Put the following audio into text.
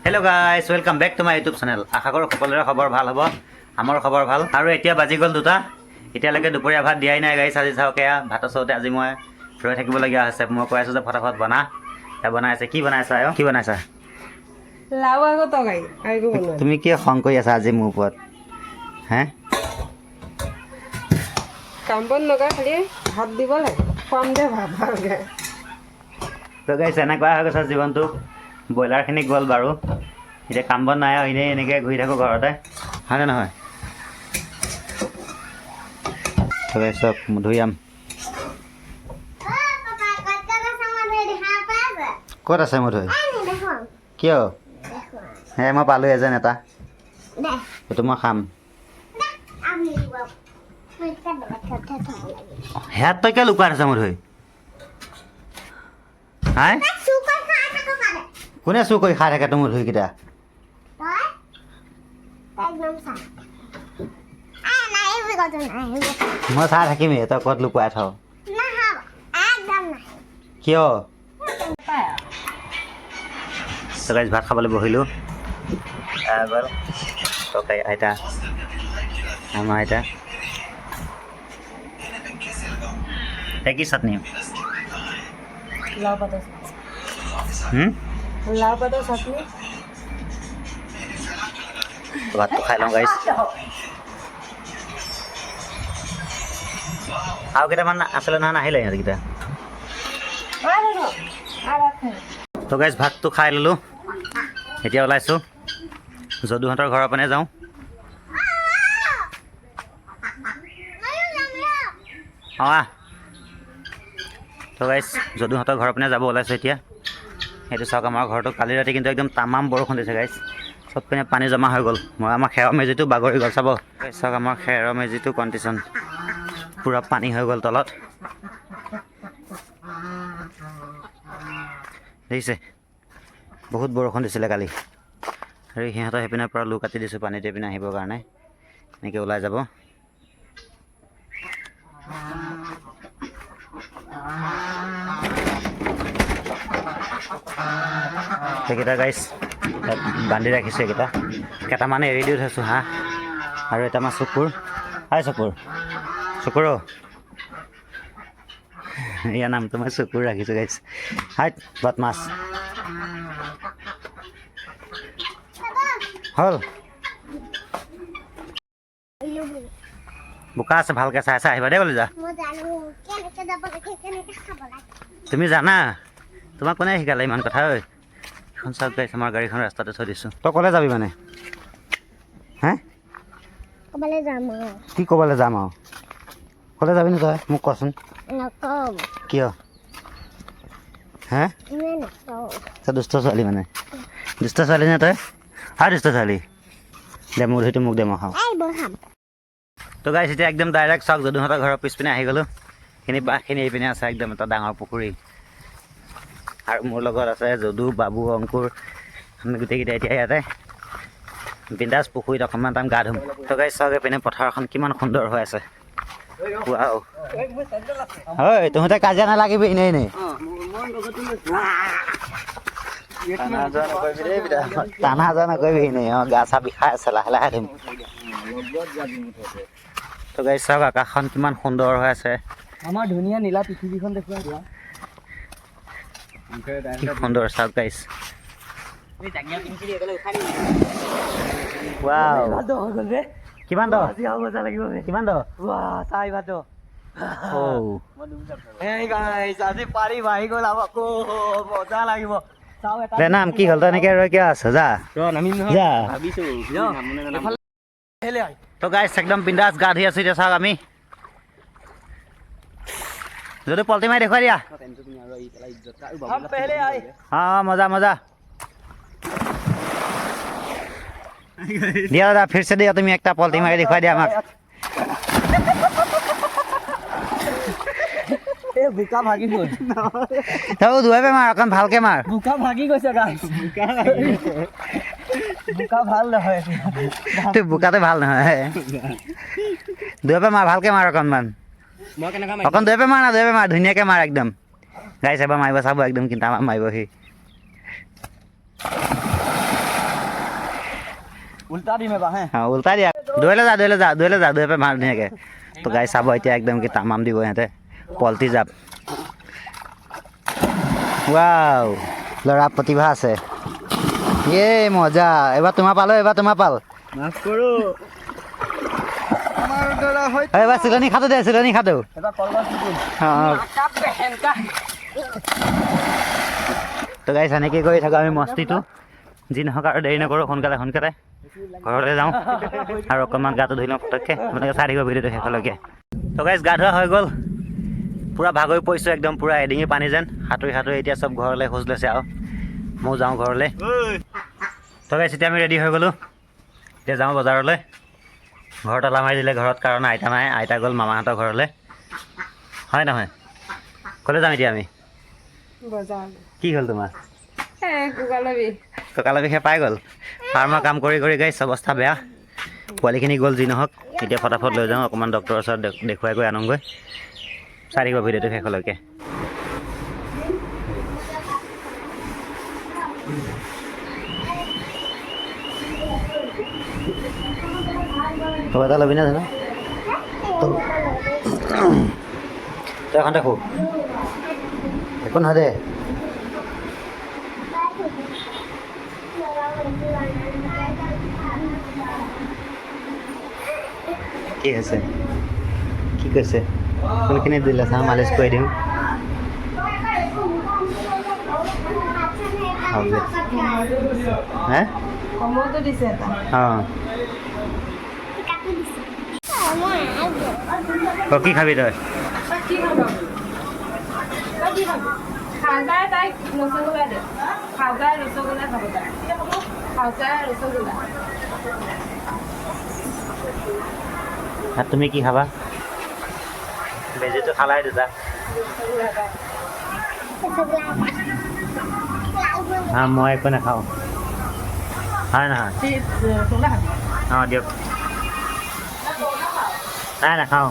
hello guys welcome back to my YouTube channel आशा करो সকলোৰে খবৰ ভাল হ'ব আমাৰ খবৰ ভাল আৰু এতিয়া বাজি গল দুটা এতিয়ালৈকে দুপৰীয়া ভাত দিয়াই নাই গাইস আজি চাওক এয়া ভাতৰ সৈতে আজি মই ৰৈ থাকিব লগা আছে মই কৈ আছো যে ফটাফট বনা এটা বনাইছে কি বনাইছা আয়ো কি বনাইছা লাউ আগো তৰকাৰী আৰু বনোৱা তুমি কি খং কৰি আছা আজি মোৰ ওপৰত হে কাম বন নকৰা খালি ভাত দিব লাগে কম দে ভাত ভালকে তো গাইস এনেকুৱা হৈ গৈছে জীৱনটো ব্ৰইলাৰখিনি গ'ল বাৰু এতিয়া কাম বন নাই আৰু এনেকৈ ঘূৰি থাকোঁ ঘৰতে হয়নে নহয় তো গাইস চব মধুৰিআম ক'ত আছে মধুৰি কিয় হে মই পালোঁ এজন এটা এইটো মই খাম হেয়াত তই কিয় লুকুৱাই আছে মধুৰি হাই কোনে চুৰ কৰি খাই থাকে তোৰ মধুৰিকেইটা মই চাই থাকিমেই তই ক'ত লুকুৱাই থ কিয় গাইছ ভাত খাবলৈ বহিলোঁ তৰকাৰী আইতা আমাৰ আইতা কি চাটনি লাউ পাতৰ চাটনি ভাতটো খাই লওঁ গাইছ আৰু কেইটামান আছিলে নহয় নাহিলে সিহঁতকেইটা তো গাইছ ভাতটো খাই ল'লোঁ এতিয়া ওলাইছোঁ যদুহঁতৰ ঘৰৰ পিনে যাওঁ অঁ তো গাইছ যদুহঁতৰ ঘৰৰ পিনে যাব ওলাইছোঁ এতিয়া সেইটো চাওক আমাৰ ঘৰটো কালি ৰাতি কিন্তু একদম তামাম বৰষুণ দিছে গাইছ চব পিনে পানী জমা হৈ গ'ল মই আমাৰ খেৰৰ মেজিটো বাগৰি গ'ল চাব চাওক আমাৰ খেৰৰ মেজিটো কণ্ডিশ্যন পূৰা পানী হৈ গ'ল তলত দেখিছে বহুত বৰষুণ দিছিলে কালি আৰু সিহঁতৰ সেইপিনৰ পৰা লো কাটি দিছোঁ পানীটো এইপিনে আহিবৰ কাৰণে এনেকৈ ওলাই যাব সেইকেইটা গাইছ বান্ধি ৰাখিছোঁ এইকেইটা কেইটামান এৰি দি থৈছোঁ হাঁহ আৰু এটা আমাৰ চকুৰ হাই চকুৰ চকুৰ ইয়াৰ নামটো মই চকুৰ ৰাখিছোঁ গাইছ হাই বদমাছ হ'ল বোকা আছে ভালকৈ চাই চাই আহিবা দেই বোলে যা তুমি জানা তোমাক কোনে শিকালে ইমান কথা ঐ এখন চাওক গাইছ আমাৰ গাড়ীখন ৰাস্তাতে থৈ দিছোঁ তই ক'লৈ যাবি মানে হে কি ক'বলৈ যাম আৰু ক'লৈ যাবি নি তই মোক কচোন কিয় হে তই দুষ্ট ছোৱালী মানে দুষ্ট ছোৱালী নে তই হয় দুষ্ট ছোৱালী দে মোৰ সেইটো মোক দে মই খাওঁ তো গাইছ এতিয়া একদম ডাইৰেক্ট চাওক যদুহঁতৰ ঘৰৰ পিছপিনে আহি গ'লোঁ সেইখিনি বাঁহখিনি এইপিনে আছে একদম এটা ডাঙৰ পুখুৰী আৰু মোৰ লগত আছে যদু বাবু অংকুৰ আমি গোটেইকেইটা এতিয়া ইয়াতে বিন্দাছ পুখুৰীত অকণমান টাইম গা ধুম তো গাইছ চাওক এইপিনে পথাৰখন কিমান সুন্দৰ হৈ আছে ৱাও হয় তহঁতে কাজিয়া নালাগিবি এনেই এনেই টানা যোৱা নকৰিবি এনেই অঁ গা চা বিষাই আছে লাহে লাহে ধুম তো গাইছ চাওক আকাশখন কিমান সুন্দৰ হৈ আছে আমাৰ ধুনীয়া নীলা পৃথিৱীখন দেখুৱাই দিয়া কি সুন্দৰ চাওক গাইছ ৱাও কিমান দ কিমান দ নাম কি হ'ল তই এনেকৈ ৰৈ কিয় আছ যা যা তো গাইছ একদম বিন্দাছ গা ধুই আছোঁ এতিয়া চাওক আমি যদি পলটি মাৰি দেখুৱাই দিয়া অঁ মজা মজা দিয়া দাদা ফিৰছে দিয়া তুমি একটা পলটি মাৰি দেখুৱাই দিয়া আমাক বোকা ভাগি গ'ল তই ধুৱাই মাৰ অকণ ভালকৈ মাৰ বোকা ভাগি গৈছে বোকা ভাল নহয় তোৰ বোকাটো ভাল নহয় ধুৱাই মাৰ ভালকৈ মাৰ অকণমান অকণ ধুৱাই মাৰ না ধুৱাই মাৰ ধুনীয়াকৈ মাৰ একদম গাইছ এবাৰ মাৰিব চাব একদম কিন্তু আমাৰ মাৰিবহি উল্টা দিম এবাৰ হে অঁ উল্টাই দিয়া দৈলৈ যা দৈ পাই ভাল ধুনীয়াকৈ তো গাই চাব এতিয়া একদম কি তামাম দিব সিহঁতে পলটি জাপ ৱাও ল'ৰা প্ৰতিভা আছে মজা এবাৰ তোমাৰ পাল মাছ কৰোঁ আমাৰ দৰা হৈ এবাৰ চিলনি খাটো এবাৰ কলগছ দিম অঁ তো গাইছ এনেকৈ কৰি থাকোঁ আমি মস্তিটো যি নহওক আৰু দেৰি নকৰোঁ সোনকালে ঘৰলৈ যাওঁ আৰু অকণমান গাটো ধুই লওঁ পটককৈ আপোনালোকে চাই থাকিব ভিডিঅ'টো শেষলৈকে তো গাইছ গা ধোৱা হৈ গ'ল পূৰা ভাগৰি পৰিছোঁ একদম পূৰা এডিঙি পানী যেন সাঁতুৰি এতিয়া চব ঘৰলৈ খোজ লৈছে আৰু ময়ো যাওঁ ঘৰলৈ তো গাইছ এতিয়া আমি ৰেডি হৈ গ'লোঁ এতিয়া যাওঁ বজাৰলৈ ঘৰত তালা মাৰি দিলে ঘৰত কাৰণ আইতা নাই আইতা গ'ল মামাহঁতৰ ঘৰলৈ হয় নহয় ক'লৈ যাম এতিয়া আমি কি হ'ল তোমাৰ কঁকালৰ বিষে পাই গ'ল ফাৰ্মৰ কাম কৰি গাইছ অৱস্থা বেয়া পোৱালিখিনি গ'ল যি নহওক এতিয়া ফটাফট লৈ যাওঁ অকণমান ডক্টৰৰ ওচৰত দেখুৱাই গৈ আনোগৈ চাই থাকিব ভিডিঅ'টো শেষলৈকে তই এটা ল'বি না জানো তই এখন দেখোঁ একো নহয় দে কি হৈছে কি কৈছে কোনখিনি দিলে চাওঁ মালিচ কৰি দিওঁ হে অঁ কি খাবি তই আৰু তুমি কি খাবা বেজিটো খালাই দুটা মই একো নাখাওঁ হয় নহয় অঁ দিয়ক নাই নাখাওঁ